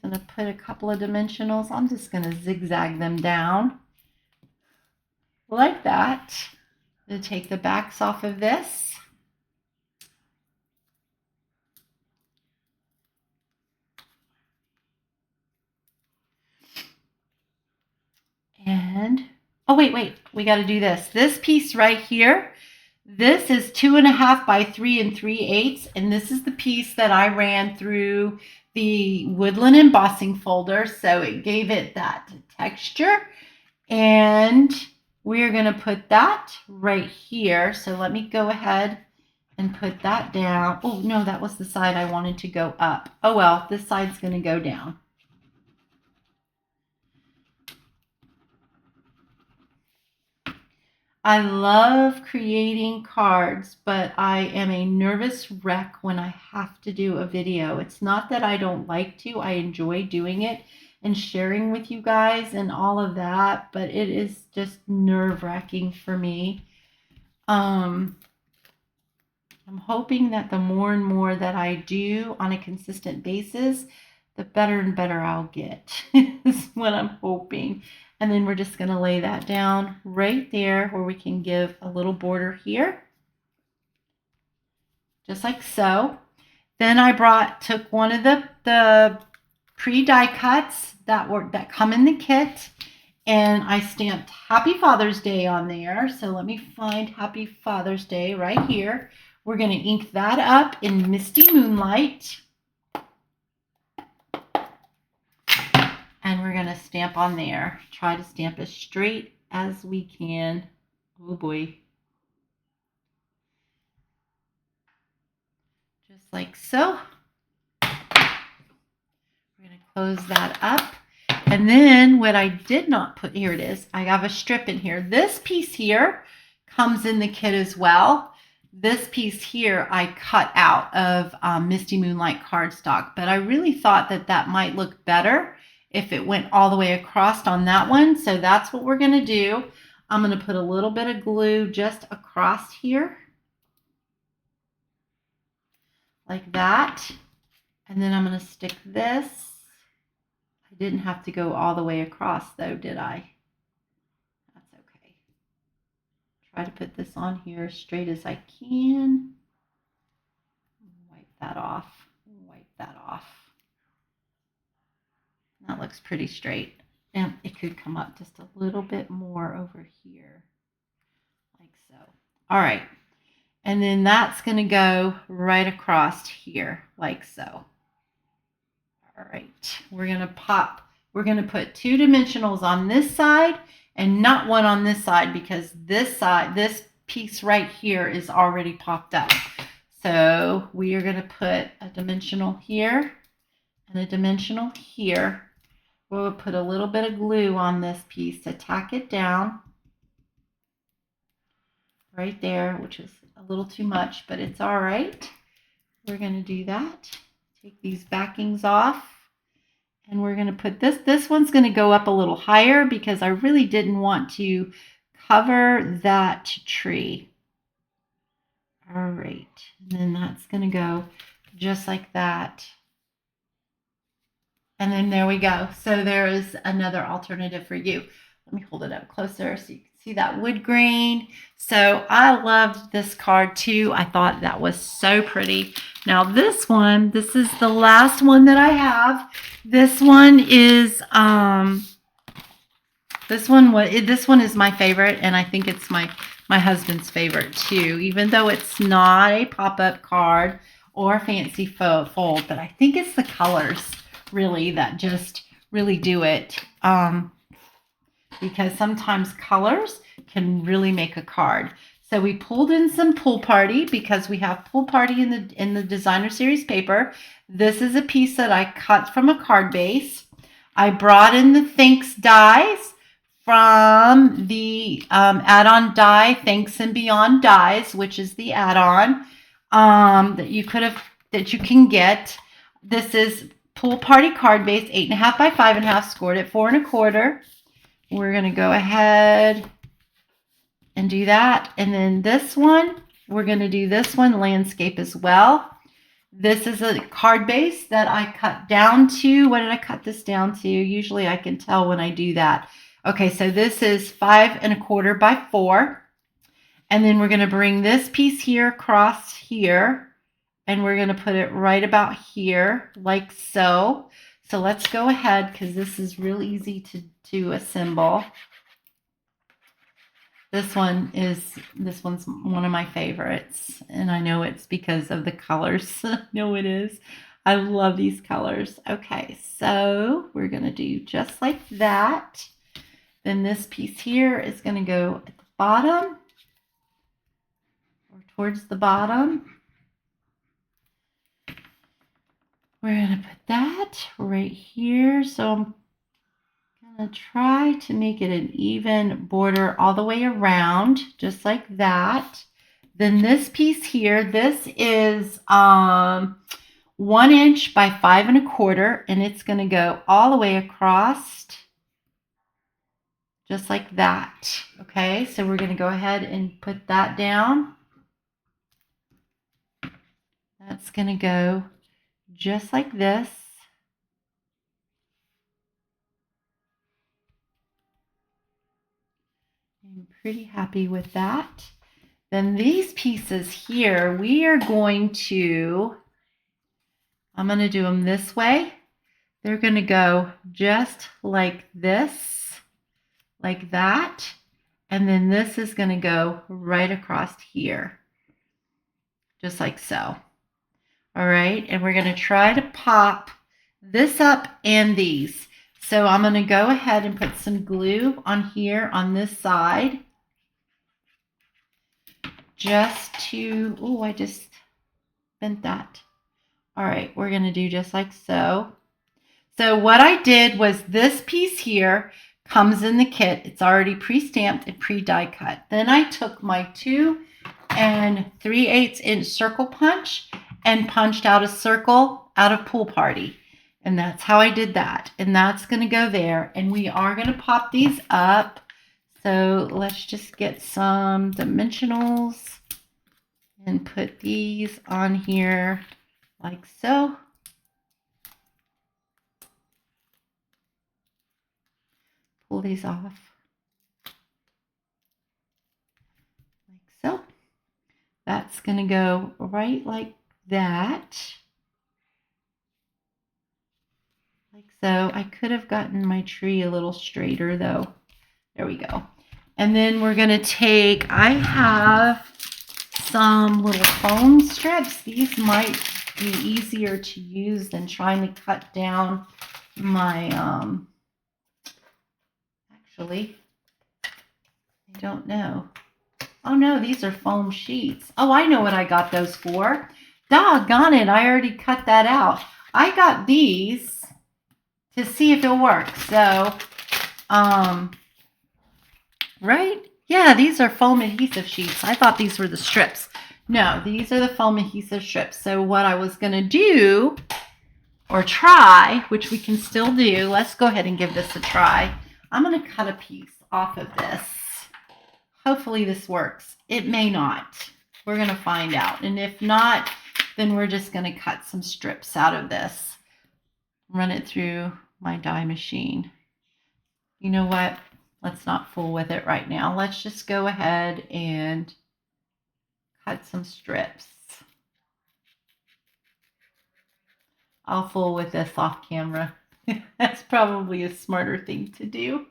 I'm going to put a couple of dimensionals. I'm just going to zigzag them down like that. I'm going to take the backs off of this. And, oh, wait, we got to do this. This piece right here, this is 2.5 by 3 3/8, and this is the piece that I ran through the Woodland embossing folder, so it gave it that texture. And we're going to put that right here. So let me go ahead and put that down. Oh, no, that was the side I wanted to go up. Oh, well, this side's going to go down. I love creating cards, but I am a nervous wreck when I have to do a video. It's not that I don't like to, I enjoy doing it and sharing with you guys and all of that, but it is just nerve-wracking for me. I'm hoping that the more and more that I do on a consistent basis, the better and better I'll get. Is what I'm hoping. And then we're just going to lay that down right there where we can give a little border here. Just like so. Then I took one of the pre-die cuts that come in the kit, and I stamped Happy Father's Day on there. So let me find Happy Father's Day right here. We're going to ink that up in Misty Moonlight. And we're going to stamp on there. Try to stamp as straight as we can. Oh boy. Just like so. We're going to close that up. And then what I did not put, here it is. I have a strip in here. This piece here comes in the kit as well. This piece here I cut out of Misty Moonlight cardstock, but I really thought that that might look better if it went all the way across on that one. So that's what we're going to do. I'm going to put a little bit of glue just across here. Like that. And then I'm going to stick this. I didn't have to go all the way across though, did I? That's okay. Try to put this on here as straight as I can. Wipe that off. Wipe that off. That looks pretty straight. And it could come up just a little bit more over here. Like so. All right. And then that's going to go right across here, like so. All right. We're going to put 2 dimensionals on this side and not one on this side, because this piece right here is already popped up. So we are going to put a dimensional here and a dimensional here. We'll put a little bit of glue on this piece to tack it down right there, which is a little too much, but it's all right. We're going to do that. Take these backings off, and we're going to put this one's going to go up a little higher because I really didn't want to cover that tree. All right, and then that's going to go just like that. And then there we go. So there is another alternative for you. Let me hold it up closer so you can see that wood grain. So I loved this card too. I thought that was so pretty. Now this one, this is the last one that I have. This one is this one is my favorite, and I think it's my husband's favorite too, even though it's not a pop-up card or fancy fold, but I think it's the colors really that just really do it, because sometimes colors can really make a card. So we pulled in some Pool Party because we have Pool Party in the Designer Series paper. This is a piece that I cut from a card base. I brought in the Thanks dies from the add-on die Thanks and Beyond dies, which is the add-on that you can get. This is Pool Party card base, 8.5 by 5.5, scored at 4 1/4. We're going to go ahead and do that. And then this one, we're going to do this one, landscape as well. This is a card base that I cut down to. What did I cut this down to? Usually I can tell when I do that. Okay, so this is 5 1/4 by 4. And then we're going to bring this piece here across here. And we're going to put it right about here, like so. So let's go ahead, because this is real easy to assemble. This one's one of my favorites, and I know it's because of the colors. No, it is. I love these colors. Okay, so we're gonna do just like that. Then this piece here is gonna go at the bottom or towards the bottom. We're gonna put that right here. So I'm gonna try to make it an even border all the way around, just like that. Then this piece here, this is 1 inch by 5 1/4, and it's going to go all the way across, just like that. Okay, so we're going to go ahead and put that down. That's going to go just like this. I'm pretty happy with that. Then these pieces here, we are going to, I'm going to do them this way. They're going to go just like this, like that. And then this is going to go right across here, just like so. All right, and we're going to try to pop this up and these. So I'm going to go ahead and put some glue on here on this side. Just to, oh, I just bent that. All right, we're going to do just like so. So what I did was this piece here comes in the kit. It's already pre-stamped and pre-die cut. Then I took my 2 3/8 inch circle punch and punched out a circle out of Pool Party. And that's how I did that. And that's going to go there. And we are going to pop these up. So let's just get some dimensionals and put these on here like so. Pull these off like so. That's going to go right like that. Like so. I could have gotten my tree a little straighter though. There we go. And then we're going to take, I have some little foam strips. These might be easier to use than trying to cut down my, actually, I don't know. Oh no, these are foam sheets. Oh, I know what I got those for. Doggone it, I already cut that out. I got these to see if it works. So, right? Yeah, these are foam adhesive sheets. I thought these were the strips. No, these are the foam adhesive strips. So what I was going to do, or try, which we can still do, let's go ahead and give this a try. I'm going to cut a piece off of this. Hopefully this works. It may not. We're going to find out. And if not, then we're just going to cut some strips out of this. Run it through my die machine. You know what? Let's not fool with it right now. Let's just go ahead and cut some strips. I'll fool with this off camera. That's probably a smarter thing to do.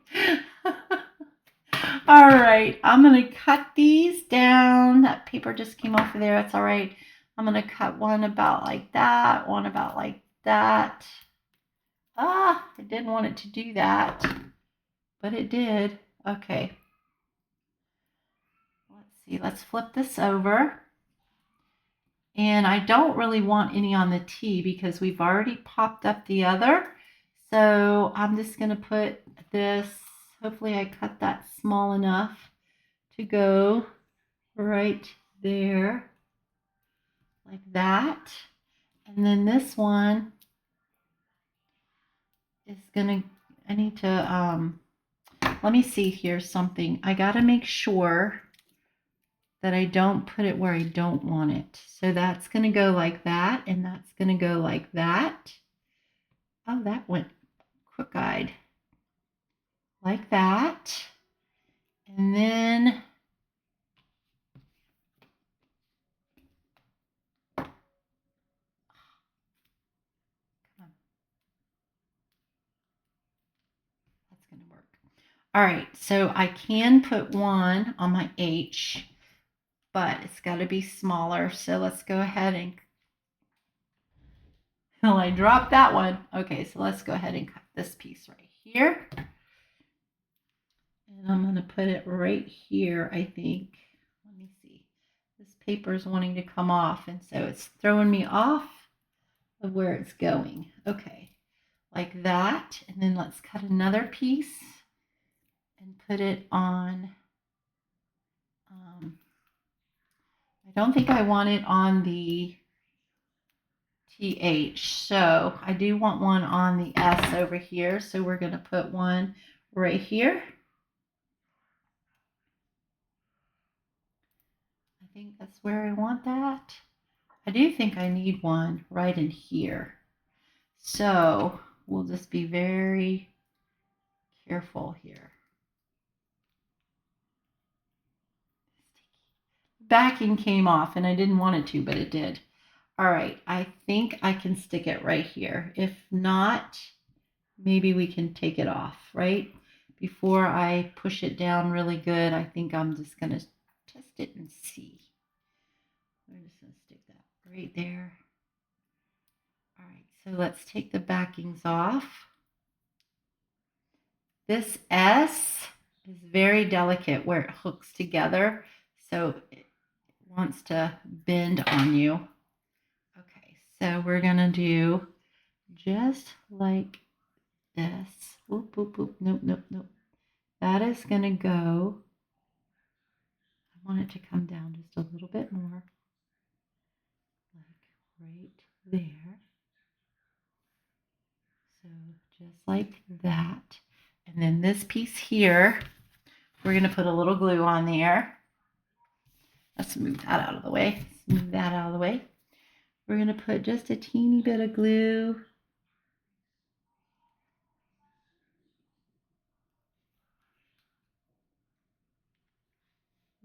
All right, I'm going to cut these down. That paper just came off of there. That's all right. I'm going to cut one about like that, one about like that. I didn't want it to do that, but it did. Okay. Let's see. Let's flip this over. And I don't really want any on the T because we've already popped up the other. So I'm just going to put this, hopefully I cut that small enough to go right there, like that. And then this one is going to, I need to, let me see here something. I got to make sure that I don't put it where I don't want it. So that's going to go like that, and that's going to go like that. Oh, that went crook-eyed. Like that. And then that's going to work. All right, so I can put one on my H, but it's got to be smaller. So let's go ahead and, well, I dropped that one. Okay, so let's go ahead and cut this piece right here. And I'm going to put it right here, I think. Let me see. This paper is wanting to come off, and so it's throwing me off of where it's going. Okay, like that. And then let's cut another piece and put it on. I don't think I want it on the TH, so I do want one on the S over here. So we're going to put one right here. I think that's where I want that. I do think I need one right in here. So we'll just be very careful here. Backing came off and I didn't want it to, but it did. All right, I think I can stick it right here. If not, maybe we can take it off, right? Before I push it down really good, I think I'm just going to test it and see. We're just going to stick that right there. All right, so let's take the backings off. This S is very delicate where it hooks together, so it wants to bend on you. Okay, so we're going to do just like this. Oop, oop, oop. Nope, nope, nope. That is going to go. I want it to come down just a little bit more. Like right there. So just like that. And then this piece here, we're going to put a little glue on there. Let's move that out of the way. Move that out of the way. We're going to put just a teeny bit of glue.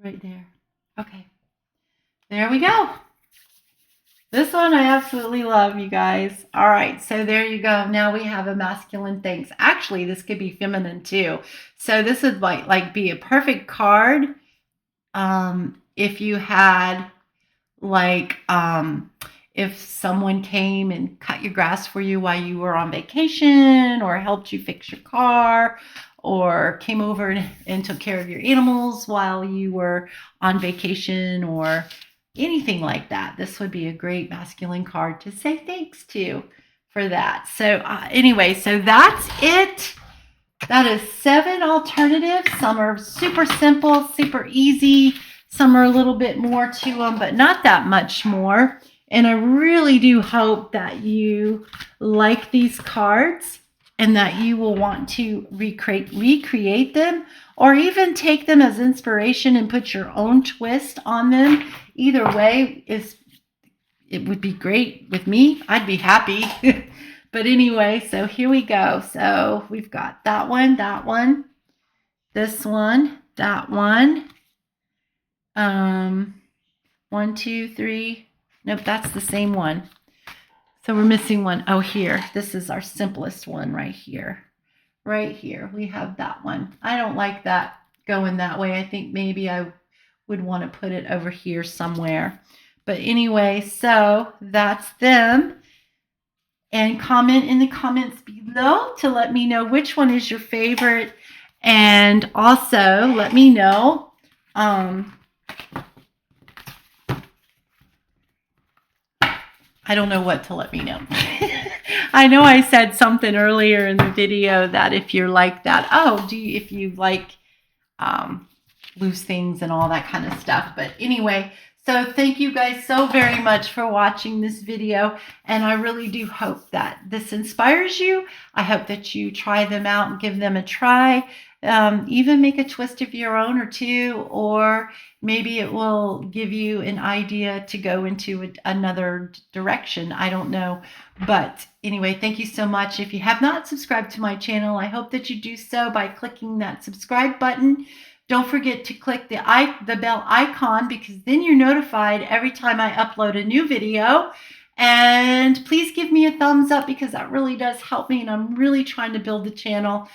Right there. Okay. There we go. This one I absolutely love, you guys. All right, so there you go. Now we have a masculine thanks. Actually, this could be feminine too. So this would like be a perfect card if you had like if someone came and cut your grass for you while you were on vacation, or helped you fix your car, or came over and took care of your animals while you were on vacation, or anything like that. This would be a great masculine card to say thanks to for that. So anyway, so that's it. That is 7 alternatives. Some are super simple, super easy. Some are a little bit more to them, but not that much more. And I really do hope that you like these cards and that you will want to recreate them, or even take them as inspiration and put your own twist on them. Either way, it would be great with me. I'd be happy. But anyway, so here we go. So we've got that one, this one, that one. 1, 2, 3. Nope, that's the same one. So we're missing one. Oh, here. This is our simplest one right here. Right here. We have that one. I don't like that going that way. I think maybe I would want to put it over here somewhere. But anyway, so that's them. And comment in the comments below to let me know which one is your favorite. And also let me know I don't know what to let me know. I know I said something earlier in the video that if you're like that, if you like loose things and all that kind of stuff. But anyway, so thank you guys so very much for watching this video. And I really do hope that this inspires you. I hope that you try them out and give them a try. Even make a twist of your own or two, or maybe it will give you an idea to go into another direction. I don't know. But anyway, thank you so much. If you have not subscribed to my channel, I hope that you do so by clicking that subscribe button. Don't forget to click the bell icon, because then you're notified every time I upload a new video. And please give me a thumbs up, because that really does help me, and I'm really trying to build the channel.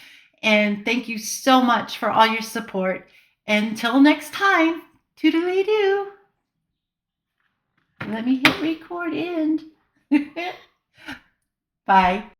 And thank you so much for all your support. Until next time, toodaloo. Let me hit record end. Bye.